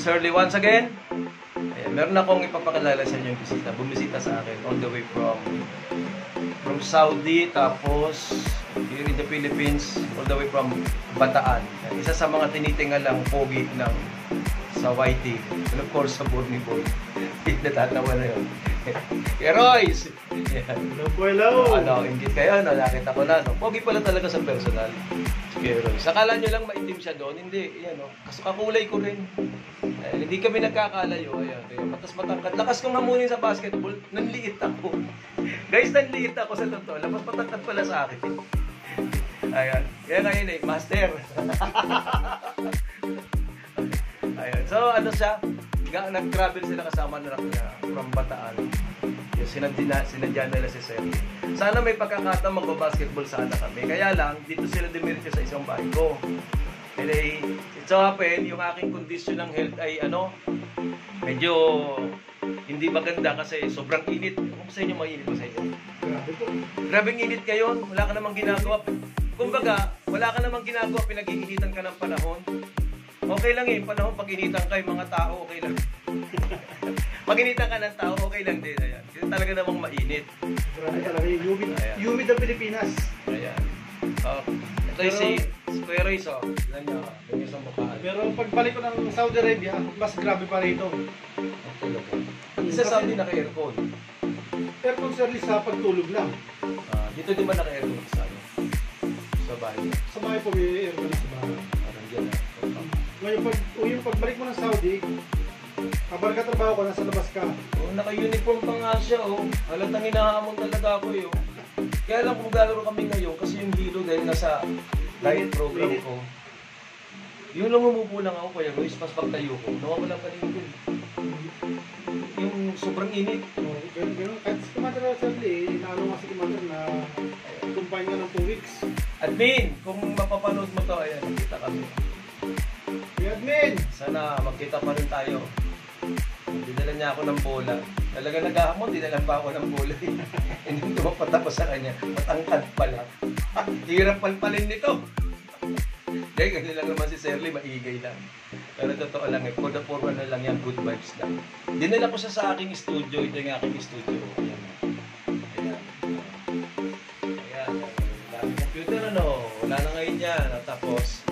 Shirley once again. Ayan, meron akong ipapakilala sa inyo yung bumisita sa akin all the way from Saudi, tapos here in the Philippines, all the way from Bataan. Isa sa mga tinitingalang pogi ng sa YT. And of course, sa Borneo Boy. Natatawa na yun. Heroes! Hello po, hello! Ingit kayo, nakita ko na. Pogi pala talaga sa personal. Heroes. Akala nyo lang maitim siya doon. Hindi, yan o. Kasi kakulay ko rin. Hindi kami nagkakalayo. Ayan, kaya patas matangkad. Lakas kong hamunin sa basketball, nanliit ako. Guys, nanliit ako sa totoo. Lakas matangkad pala sa akin. Ayan. Kaya ngayon eh, master. Ayan. So, ano siya? Nag-travel sila kasama na from Bataan. Sinadya nila si Sir. Sana may pagkakataon magbabasketball sana kami. Kaya lang, dito sila dimirito sa isang bahay ko. And it so happen, yung aking kondisyon ng health ay medyo hindi maganda kasi sobrang init. Kung sa inyo, mainit ba sa inyo? Grabing init kayo, wala ka namang ginagawa. Kumbaga, wala ka namang ginagawa, pinag-iinitan ka ng panahon. Okay lang eh, panahon pag initan ka yung mga tao, okay lang. Pag initan ka ng tao, okay lang din. Ayan. Kasi talaga namang mainit. Grabe talaga yung humid ng Pilipinas. Ayan. Ito yung si Square Race, oh. Ilan niya, ganyan sa mukhaan. Pero pagbalik ko ng Saudi Arabia, mas grabe pa rito. Sa Saudi naka-aircon. Aircon service sa pagtulog lang. Dito di ba naka-aircon sa bahay? Sa bahay po may aircon sa bahay. Ngayon, yung pagbalik mo ng Saudi, kapag katrabaho ko, nasa labas ka. Oh, naka-uniform pa nga siya, oh. Halatang hinahamon talaga ako, eh, oh. Kaya lang kung galaro kami ngayon, kasi yung hilo dahil nasa diet program ko. Yun lang umupo lang ako, Kuya Luis, pas pagtayo ko. Nawawalan ka rin yun. Yung sobrang init. Oh, ganun. Kahit si Commander Charlie, inaano nga si Commander na kumpanya nga ng 2 weeks. Admin, kung mapapanood mo to, ayan, nakita kami. Admin! Sana magkita pa rin tayo. Dinala niya ako ng bola. Talaga naghahamon, dinala pa ako ng bola. Hindi tumapat ako sa kanya. Matangkad pala. Hirap palpalin nito. Dahil ganyan lang naman si Shirley, maigay lang. Pero totoo lang eh, for the forward na lang yan, good vibes lang. Dinala ko siya sa aking studio. Ito yung aking studio. Ayan. Ayan. Ayan. Dami computer ano. Wala na ngayon yan. Tapos,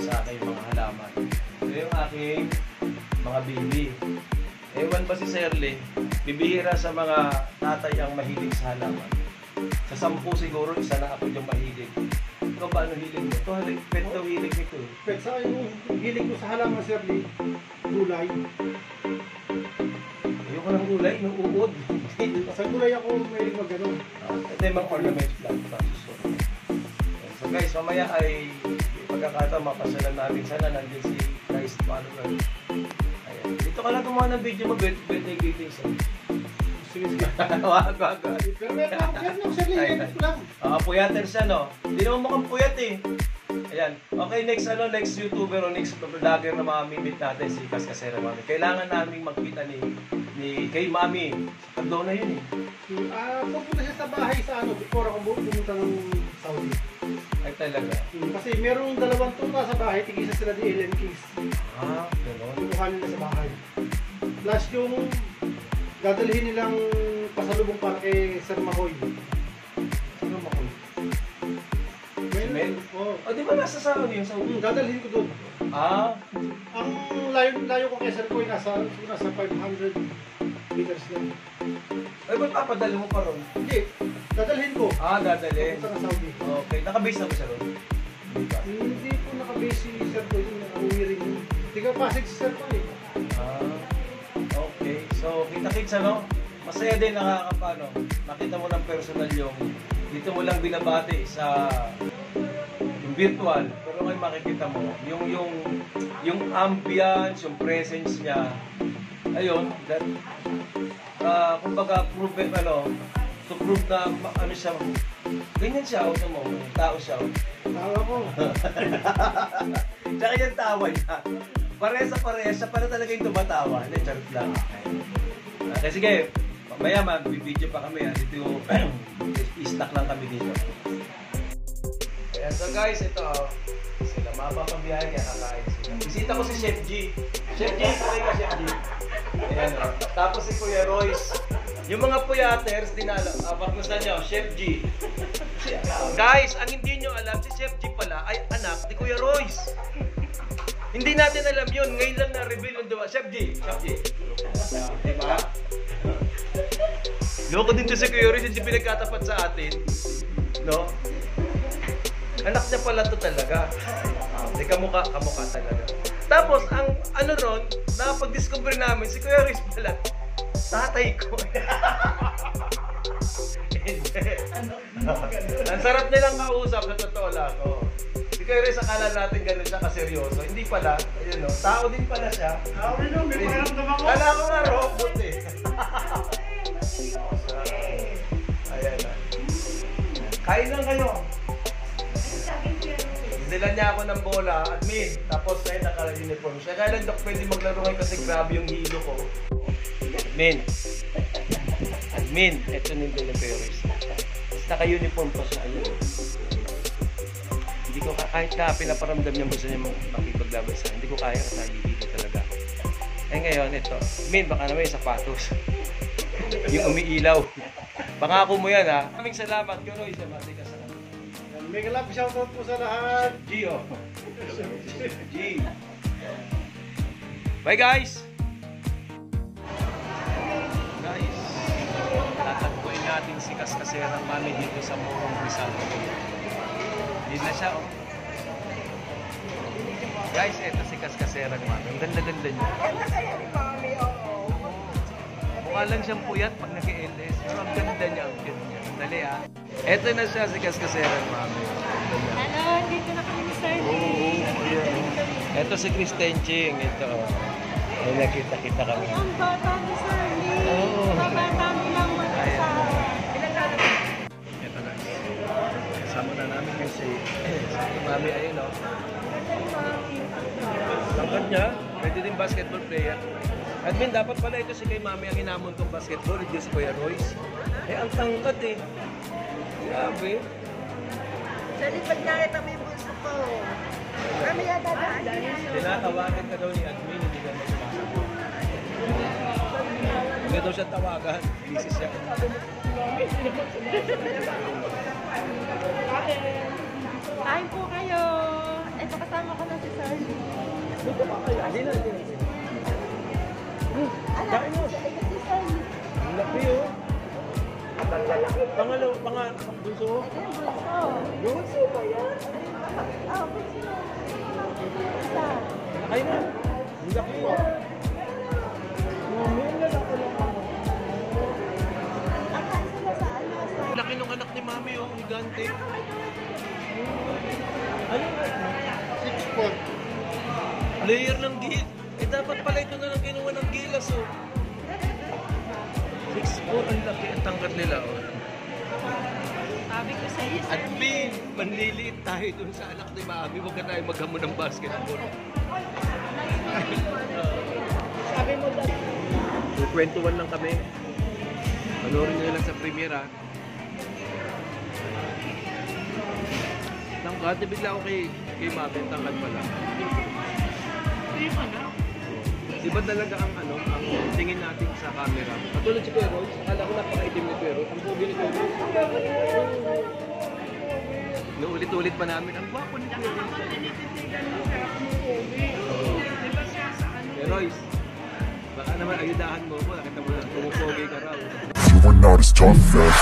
sa aking mga halaman. Ito yung aking mga baby. Ewan ba si Shirley, bibihira sa mga tatay ang mahilig sa halaman. Sa 10 siguro, isa na ako yung mahilig. Ikaw ba ano hilig mo? Ito, pet daw hilig nito. Pet, sa yung hilig ko sa halaman, Shirley, gulay. Ayoko ng gulay, yung uod. Sa gulay ako mahilig mag-ganon. Ito yung mga ornament plant. So guys, mamaya ay pagkakataon, mapasyalan namin. Sana nandiyan si Christ follower. Ayan. Dito ka lang gumawa ng video mo, birthday greetings. Sige, sige. Wag. Pero meron ako, Shirley, lang. Puyatin siya, no? Hindi naman mukhang puyat eh. Ayan. Okay, next YouTuber o next vlogger na mamimit natin, si Kas Casera Mami. Kailangan naming magkita kay Mami. Sa Cardona yun eh. Pupunta siya sa bahay sa before ako pumunta ng Saudi. Ay talaga. Kasi merong 2 tuta sa bahay, tigisa sila di Alien Kings. Gano'n. Kukuhanin nila sa bahay. Plus yung dadalhin nilang pasalubong para kay Sir Makoy. Sino Makoy? Mel? Di ba nasa Saudi yun? Dadalhin ko doon. Ang layo ko kay Sir Koy nasa 500 meters lang. Ay, ba't papadali mo pa ron? Hindi. Dadalhin ko. Dadalhin. Pupunta ng Saudi. Okay. Nakabase na ba siya ron? Hindi po nakabase si Sir Koy. Nakauwi rin yun. Tiga Pasig si Sir Koy. Okay. So, kita-kits ano? Masaya din nakakapano. Nakita mo ng personal yung dito mo lang binabati sa yung virtual. Pero ngayon makikita mo yung ambience, yung presence niya. Ayun, that kumbaga prove to prove na ano siya, ganyan siya, mo, tao siya. Tawa ko. Tsaka yung tawa niya. Parehas siya para talaga yung tumatawa. Hindi, charot lang. Okay, sige, mamaya mag-video pa kami. Dito i-snack lang kami dito. Ayan, so guys, ito sila mapapabiyahe kaya kakain sila. Bisita ko si Chef G. Chef G, tuloy ka Chef G. Ayan o. Tapos si Kuya Royce. Yung mga puyaters, pagmusta nyo, Chef G. Guys, ang hindi nyo alam, si Chef G pala ay anak ni Kuya Royce. Hindi natin alam yun. Ngayon lang na-reveal yung diba? Chef G. Chef G. Diba? Loko din to si Kuya Royce, hindi pinagkatapat sa atin. No? Anak niya pala to talaga. Hindi kamukha talaga. Tapos, ang ano ron, napag-discover namin, si Kuya Royce pala, tatay ko. Ang sarap nilang kausap, sa totoo lang. Oh. Si Kuya Royce, akala natin ganun siya kaseryoso. Hindi pala, ayun, no? Tao din pala siya. Tao din yung may pakiramdam ako. Kala ko nga robot eh. Ayan na. Kain lang kayo. Dila niya ako ng bola, admin. Tapos na naka-uniform siya. Kaya lang, Dok, pwede maglaro ngayon kasi grabe yung hilo ko. Admin, eto ni Dela Perez. Naka-uniform pa siya. Ayun. Hindi ko kahit na pinaparamdam niya gusto niya makipaglaban sa hindi ko kaya kasi hilo talaga. Eh ngayon, ito. Admin, baka naman yung sapatos. Yung umiilaw. Pangako mo yan ha. Maraming salamat. Kunoy, sa mati ka sa May kalap, shoutout po sa lahat. Gio. G. Bye guys. Guys, tatagpuin natin si Kaskaserang Mami dito sa Morong Rizal. Hindi na siya oh. Guys, eto si Kaskaserang Mami. Ang ganda-ganda niya. Ganda kaya ni Mami, oo. Mukha lang siyang puyat pag nag-LS. Pero ang ganda niya, ang cute niya. Dali ah. Eto na siya si Kaskaserang Mami. Hello, dito na kami ni Sir Oo, ayan. Eto si Kristen Ching. Ito. May nakita-kita kami. Ang bata ni Sir Lee. Oo. Babata nilang mag-isa. Ito na. Kasama na namin kasi si Mami ayun o. Tangkad niya. Pwede din basketball player. Admin, dapat pala ito si kay Mami ang hinamon kong basketball. Hindi si Kuya Royce. Eh, ang tangkad eh. Grabe. Sa lipad niya ito may bunso ko. Kami dadaan niya. Tinatawagan ka daw ni Admin, hindi ka magsumasagot. Hindi daw siya tawagan. Busy siya. Kain po kayo. Ito kasama ko na si Sir Lee. Dito pa kayo. Hindi na. Anak mo, si Sir Lee. Ang laki oh. Pangalaw, bunso. Ito yung bunso. Bunso ba yan? Ah, bunso. Isa. Ay na. Ang laki oh. Akala sila sa ano? Sa... Laki nung anak ni Mami oh. Higante. Ano? 6 foot. Layer ng gil. Eh dapat pala ito na lang kinuha ng gilas oh. 6'4", ang laki ang tangkat nila oh. Sabi ko sa iyo, Sir Lee. Admin, manliliit tayo dun sa anak ni Mami. Huwag ka tayo maghamon ng basketball. Sabi mo daw. Kwentuhan lang kami. Panoorin nyo lang sa premiere ha. Tangkat, bigla ako kay Mami. Tangkat pala. Hindi mo na. Di ba talaga ang tingin natin sa camera? Katulad si Kuya Royce, akala ko napaka-itim ni Kuya Royce. Ang bugi ni Kuya Royce. Naulit-ulit pa namin, ang gwapo ni Kuya Royce. Kuya Royce, baka naman ayudahan mo ako, nakita mo lang, pumupogi ka raw. You are not as tough as